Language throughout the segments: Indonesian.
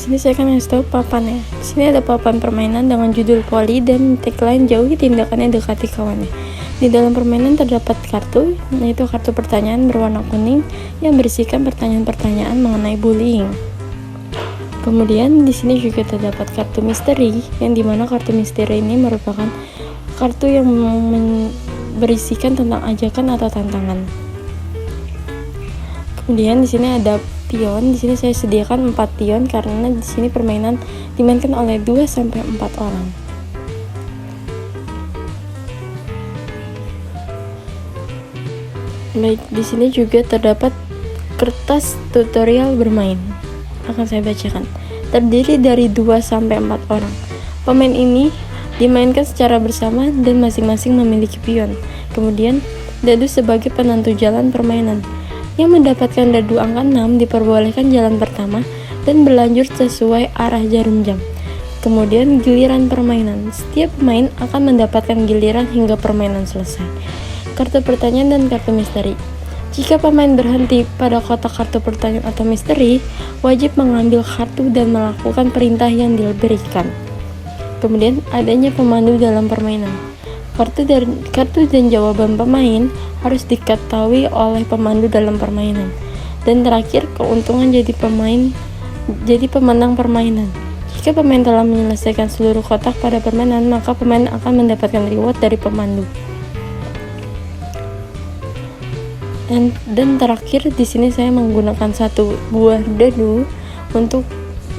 sini saya akan kasih tahu papannya. Di sini ada papan permainan dengan judul Poli dan tagline jauhi tindakannya dekati kawannya. Di dalam permainan terdapat kartu, yaitu kartu pertanyaan berwarna kuning yang berisikan pertanyaan-pertanyaan mengenai bullying. Kemudian di sini juga terdapat kartu misteri, yang dimana kartu misteri ini merupakan kartu yang berisikan tentang ajakan atau tantangan. Kemudian di sini ada pion. Di sini saya sediakan 4 pion karena di sini permainan dimainkan oleh 2 sampai 4 orang. Baik, di sini juga terdapat kertas tutorial bermain. Akan saya bacakan. Terdiri dari 2 sampai 4 orang. Pemain ini dimainkan secara bersama dan masing-masing memiliki pion. Kemudian, dadu sebagai penentu jalan permainan. Yang mendapatkan dadu angka 6 diperbolehkan jalan pertama dan berlanjut sesuai arah jarum jam. Kemudian giliran permainan. Setiap pemain akan mendapatkan giliran hingga permainan selesai. Kartu pertanyaan dan kartu misteri. Jika pemain berhenti pada kotak kartu pertanyaan atau misteri, wajib mengambil kartu dan melakukan perintah yang diberikan. Kemudian adanya pemandu dalam permainan. Kartu dan jawaban pemain harus diketahui oleh pemandu dalam permainan. Dan terakhir, keuntungan jadi pemenang permainan. Jika pemain telah menyelesaikan seluruh kotak pada permainan, maka pemain akan mendapatkan reward dari pemandu. Dan terakhir, di sini saya menggunakan 1 buah dadu untuk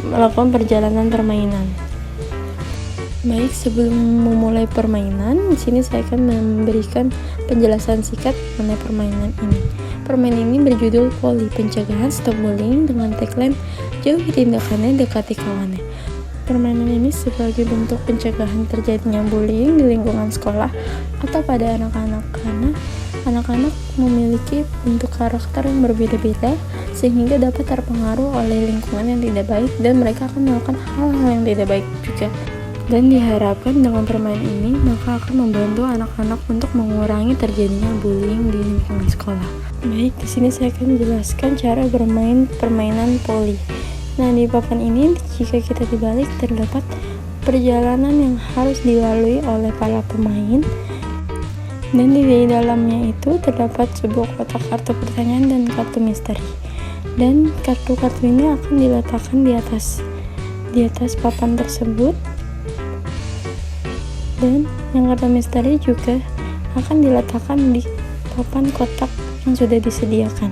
melakukan perjalanan permainan. Baik, sebelum memulai permainan, di sini saya akan memberikan penjelasan singkat mengenai permainan ini. Permainan ini berjudul Poli, pencegahan stop bullying dengan tagline jauhi tindakannya dekati kawannya. Permainan ini sebagai bentuk pencegahan terjadinya bullying di lingkungan sekolah atau pada anak-anak, karena anak-anak memiliki bentuk karakter yang berbeda-beda sehingga dapat terpengaruh oleh lingkungan yang tidak baik dan mereka akan melakukan hal-hal yang tidak baik juga. Dan diharapkan dengan permainan ini maka akan membantu anak-anak untuk mengurangi terjadinya bullying di lingkungan sekolah. Baik, di sini saya akan menjelaskan cara bermain permainan poli. Nah, di papan ini jika kita dibalik terdapat perjalanan yang harus dilalui oleh para pemain. Dan di dalamnya itu terdapat sebuah kotak kartu pertanyaan dan kartu misteri. Dan kartu-kartu ini akan diletakkan di atas papan tersebut. Dan yang kartu misteri juga akan diletakkan di papan kotak yang sudah disediakan.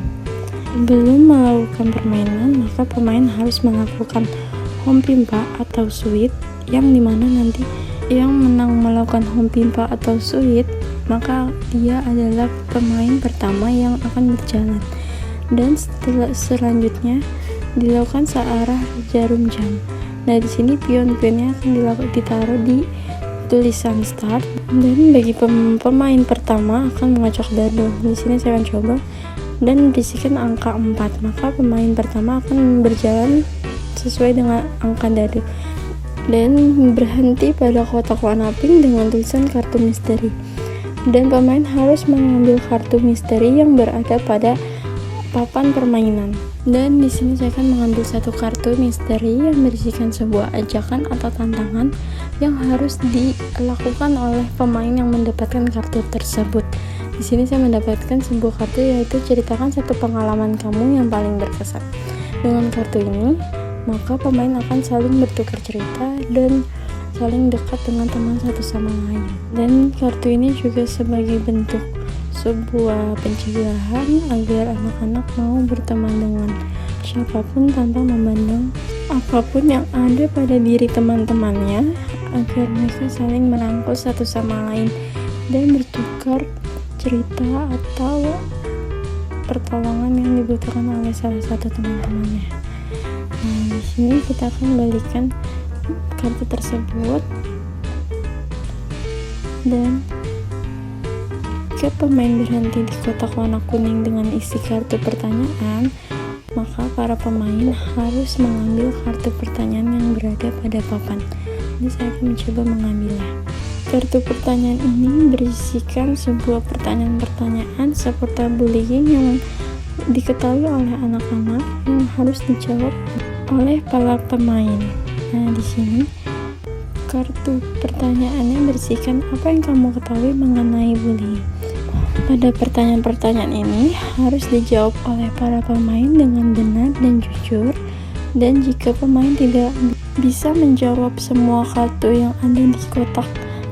Sebelum melakukan permainan, maka pemain harus melakukan home pimpa atau sweep, yang dimana nanti yang menang melakukan home pimpa atau sweep, maka dia adalah pemain pertama yang akan berjalan. Dan selanjutnya dilakukan searah jarum jam. Nah, di sini pion-pionnya akan ditaruh di tulisan start, dan bagi pemain pertama akan mengacak dadu. Di sini saya akan coba dan berisikan angka 4, maka pemain pertama akan berjalan sesuai dengan angka dadu dan berhenti pada kotak warna pink dengan tulisan kartu misteri. Dan pemain harus mengambil kartu misteri yang berada pada papan permainan. Dan di sini saya akan mengambil 1 kartu misteri yang berisikan sebuah ajakan atau tantangan yang harus dilakukan oleh pemain yang mendapatkan kartu tersebut. Di sini saya mendapatkan sebuah kartu, yaitu ceritakan 1 pengalaman kamu yang paling berkesan. Dengan kartu ini, maka pemain akan saling bertukar cerita dan saling dekat dengan teman satu sama lain. Dan kartu ini juga sebagai bentuk sebuah pencegahan agar anak-anak mau berteman dengan siapapun tanpa memandang apapun yang ada pada diri teman-temannya, agar mereka saling merangkul satu sama lain dan bertukar cerita atau pertolongan yang dibutuhkan oleh salah satu teman-temannya. Nah, di sini kita akan balikan kartu tersebut, dan jika pemain berhenti di kotak warna kuning dengan isi kartu pertanyaan, maka para pemain harus mengambil kartu pertanyaan yang berada pada papan. Ini saya akan mencoba mengambilnya. Kartu pertanyaan ini berisikan sebuah pertanyaan-pertanyaan seputar bullying yang diketahui oleh anak-anak yang harus dijawab oleh para pemain. Nah, di sini kartu pertanyaannya berisikan apa yang kamu ketahui mengenai bullying. Pada pertanyaan-pertanyaan ini harus dijawab oleh para pemain dengan benar dan jujur, dan jika pemain tidak bisa menjawab semua kartu yang ada di kotak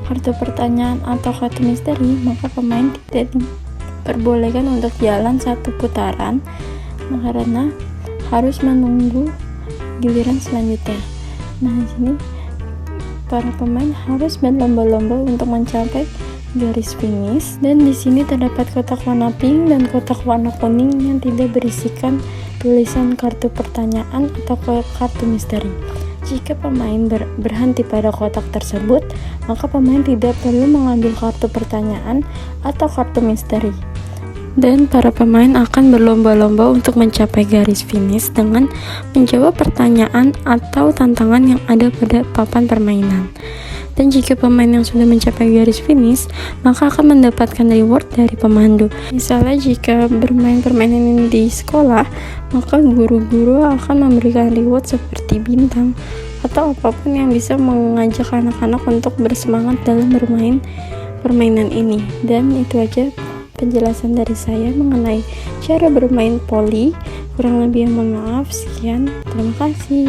kartu pertanyaan atau kartu misteri, maka pemain tidak diperbolehkan untuk jalan satu putaran karena harus menunggu giliran selanjutnya. Nah, di sini para pemain harus berlomba-lomba untuk mencapai garis finish, dan di sini terdapat kotak warna pink dan kotak warna kuning yang tidak berisikan tulisan kartu pertanyaan atau kartu misteri. Jika pemain berhenti pada kotak tersebut, maka pemain tidak perlu mengambil kartu pertanyaan atau kartu misteri. Dan para pemain akan berlomba-lomba untuk mencapai garis finish dengan menjawab pertanyaan atau tantangan yang ada pada papan permainan. Dan jika pemain yang sudah mencapai garis finish, maka akan mendapatkan reward dari pemandu. Misalnya jika bermain permainan ini di sekolah, maka guru-guru akan memberikan reward seperti bintang atau apapun yang bisa mengajak anak-anak untuk bersemangat dalam bermain permainan ini. Dan itu aja penjelasan dari saya mengenai cara bermain poli. Kurang lebih mohon maaf. Sekian, terima kasih.